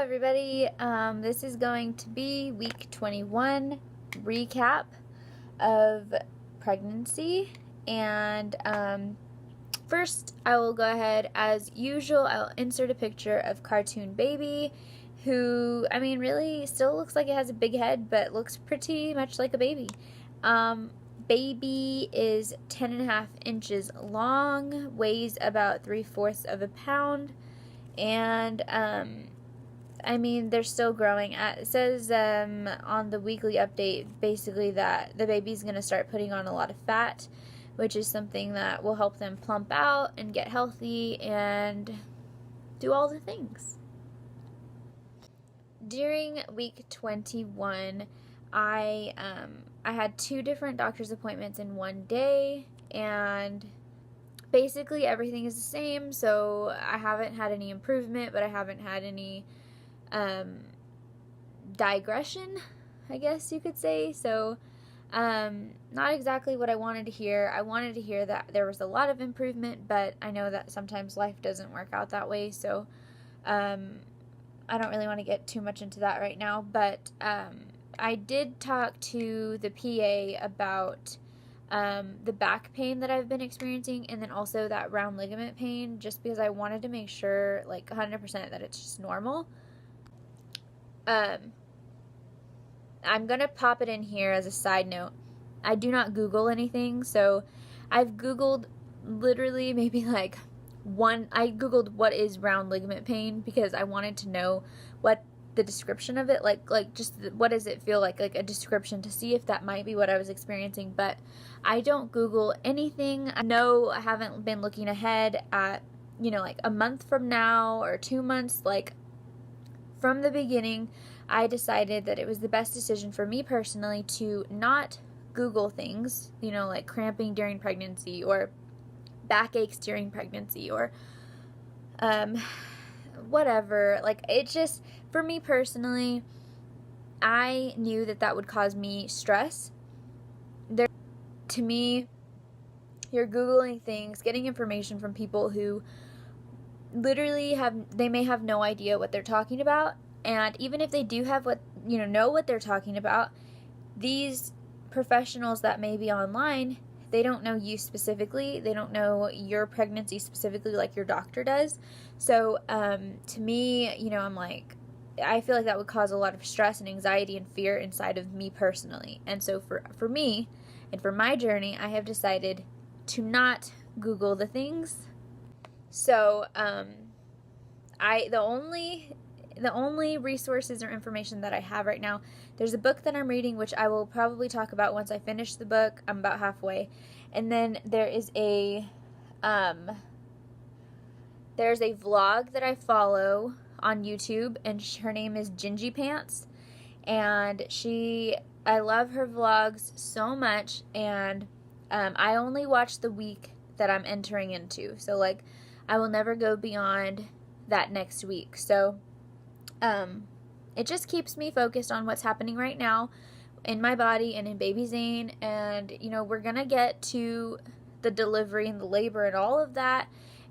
everybody. This is going to be week 21 recap of pregnancy. And first, I will go ahead, as usual, I'll insert a picture of cartoon baby, who, really still looks like it has a big head, but looks pretty much like a baby. Baby is 10.5 inches long, weighs about 3/4 of a pound, and they're still growing. It says on the weekly update basically that the baby's going to start putting on a lot of fat, which is something that will help them plump out and get healthy and do all the things. During week 21, I had 2 different doctor's appointments in one day, and basically everything is the same, so I haven't had any improvement, but I haven't had any digression, I guess you could say. So not exactly what I wanted to hear. I wanted to hear that there was a lot of improvement, but I know that sometimes life doesn't work out that way, so I don't really want to get too much into that right now. But I did talk to the PA about the back pain that I've been experiencing, and then also that round ligament pain, just because I wanted to make sure, 100%, that it's just normal. I'm going to pop it in here as a side note. I do not Google anything, so I've Googled literally maybe I Googled what is round ligament pain, because I wanted to know what the description of it, just what does it feel like a description, to see if that might be what I was experiencing. But I don't Google anything. I know I haven't been looking ahead at, a month from now or 2 months. From the beginning, I decided that it was the best decision for me personally to not Google things, like cramping during pregnancy or backaches during pregnancy or whatever. It just, for me personally, I knew that would cause me stress. To me, you're Googling things, getting information from people who literally they may have no idea what they're talking about. And even if they do have know what they're talking about, these professionals that may be online, they don't know you specifically. They don't know your pregnancy specifically like your doctor does. So to me, I'm I feel like that would cause a lot of stress and anxiety and fear inside of me personally. And so for me and for my journey, I have decided to not Google the things. So the only resources or information that I have right now, there's a book that I'm reading, which I will probably talk about once I finish the book. I'm about halfway. And then there is a vlog that I follow on YouTube, and her name is Gingy Pants, and I love her vlogs so much. And I only watch the week that I'm entering into, so I will never go beyond that next week. So it just keeps me focused on what's happening right now in my body and in baby Zane. And we're gonna get to the delivery and the labor and all of that.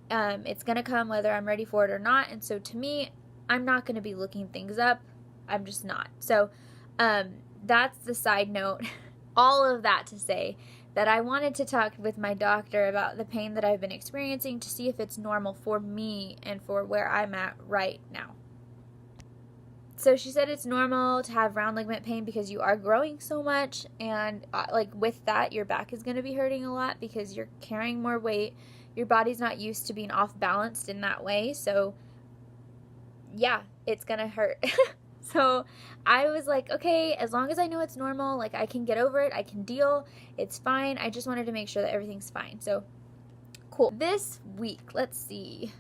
It's gonna come whether I'm ready for it or not. And so to me, I'm not gonna be looking things up. I'm just not. So that's the side note. All of that to say that I wanted to talk with my doctor about the pain that I've been experiencing, to see if it's normal for me and for where I'm at right now. So she said it's normal to have round ligament pain because you are growing so much, and with that, your back is going to be hurting a lot because you're carrying more weight. Your body's not used to being off balanced in that way, so yeah, it's going to hurt. So I was like, okay, as long as I know it's normal, I can get over it, I can deal, it's fine. I just wanted to make sure that everything's fine. So cool. This week, let's see.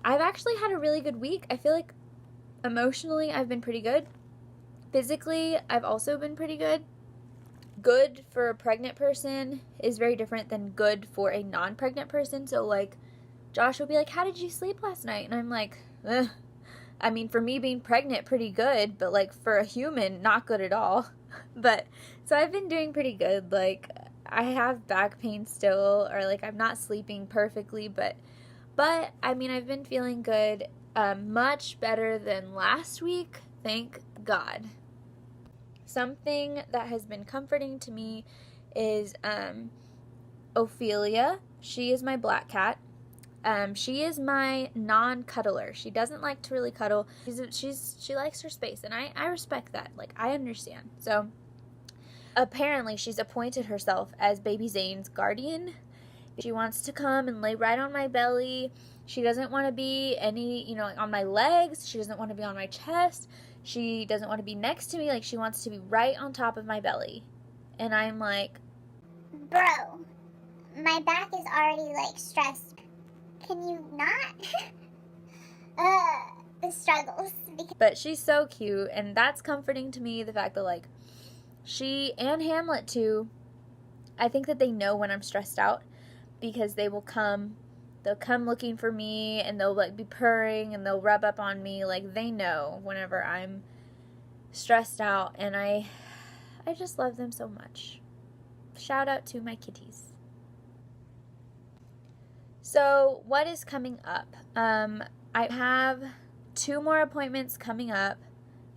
I've actually had a really good week. I feel like emotionally I've been pretty good. Physically, I've also been pretty good. Good for a pregnant person is very different than good for a non-pregnant person. So Josh will be like, how did you sleep last night? And I'm like, ugh. For me being pregnant, pretty good, but for a human, not good at all. But so I've been doing pretty good. I have back pain still, or I'm not sleeping perfectly, but I've been feeling good. much better than last week, thank God. Something that has been comforting to me is Ophelia. She is my black cat. She is my non-cuddler. She doesn't like to really cuddle. She likes her space, and I respect that. Like, I understand. So apparently she's appointed herself as baby Zane's guardian. She wants to come and lay right on my belly. She doesn't want to be on my legs. She doesn't want to be on my chest. She doesn't want to be next to me. Like, she wants to be right on top of my belly. And I'm like, bro, my back is already, like, stressed. Can you not? The struggles. But she's so cute, and that's comforting to me, the fact that, like, she and Hamlet, too, I think that they know when I'm stressed out, because they'll come looking for me, and they'll, like, be purring, and they'll rub up on me. Like, they know whenever I'm stressed out, and I just love them so much. Shout out to my kitties. So, what is coming up? I have 2 more appointments coming up.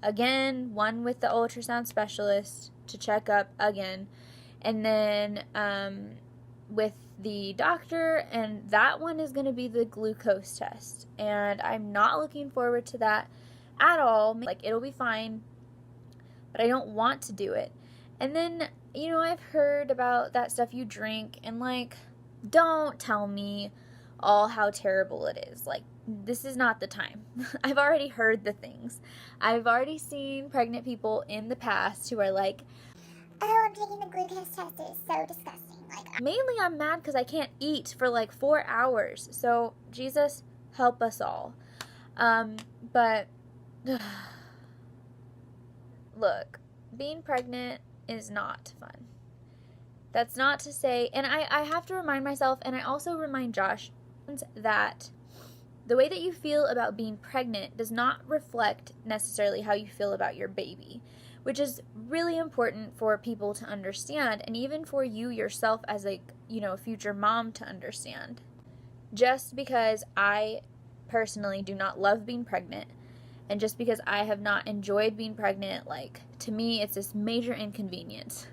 Again, one with the ultrasound specialist to check up again. And then with the doctor, and that one is going to be the glucose test. And I'm not looking forward to that at all. Like, it'll be fine, but I don't want to do it. And then, I've heard about that stuff you drink, and, like, don't tell me all how terrible it is. Like, this is not the time. I've already heard the things. I've already seen pregnant people in the past who are like, oh, I'm taking the glucose test. It is so disgusting. Like, mainly I'm mad because I can't eat for like 4 hours. So, Jesus, help us all. But, look, being pregnant is not fun. That's not to say, and I have to remind myself, and I also remind Josh, that the way that you feel about being pregnant does not reflect necessarily how you feel about your baby, which is really important for people to understand, and even for you yourself as a future mom to understand. Just because I personally do not love being pregnant, and just because I have not enjoyed being pregnant, like, to me it's this major inconvenience.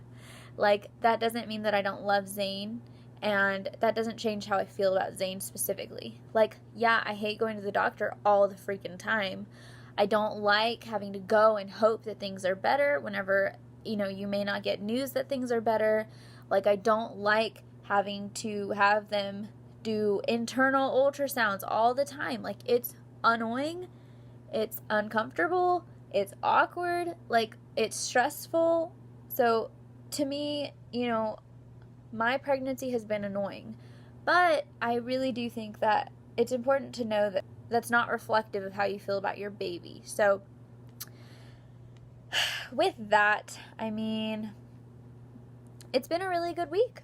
Like, that doesn't mean that I don't love Zane, and that doesn't change how I feel about Zane specifically. Like, yeah, I hate going to the doctor all the freaking time. I don't like having to go and hope that things are better whenever, you may not get news that things are better. Like, I don't like having to have them do internal ultrasounds all the time. Like, it's annoying. It's uncomfortable. It's awkward. Like, it's stressful. So, to me, my pregnancy has been annoying, but I really do think that it's important to know that that's not reflective of how you feel about your baby. So with that, I mean, it's been a really good week.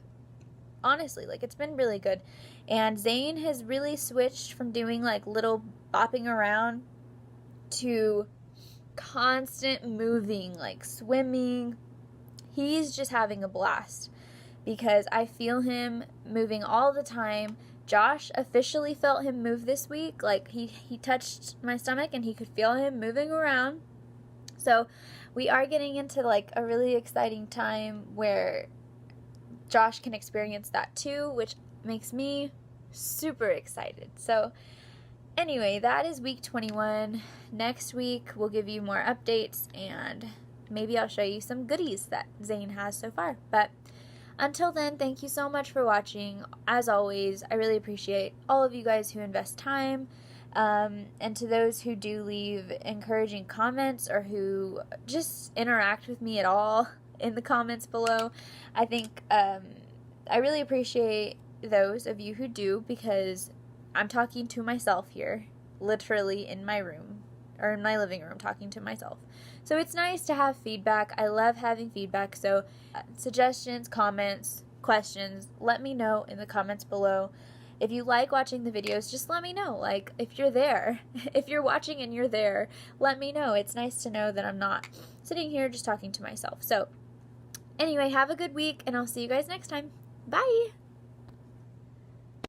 Honestly, like, it's been really good. And Zane has really switched from doing, like, little bopping around to constant moving, like swimming. He's just having a blast, because I feel him moving all the time. Josh officially felt him move this week. Like, he touched my stomach and he could feel him moving around. So we are getting into, like, a really exciting time where Josh can experience that too, which makes me super excited. So anyway, that is week 21. Next week we'll give you more updates, and maybe I'll show you some goodies that Zane has so far. But until then, thank you so much for watching. As always, I really appreciate all of you guys who invest time, and to those who do leave encouraging comments or who just interact with me at all in the comments below. I think I really appreciate those of you who do, because I'm talking to myself here, literally in my room, or in my living room, talking to myself. So it's nice to have feedback. I love having feedback. So suggestions, comments, questions, let me know in the comments below. If you like watching the videos, just let me know. Like, if you're there, if you're watching and you're there, let me know. It's nice to know that I'm not sitting here just talking to myself. So anyway, have a good week, and I'll see you guys next time. Bye!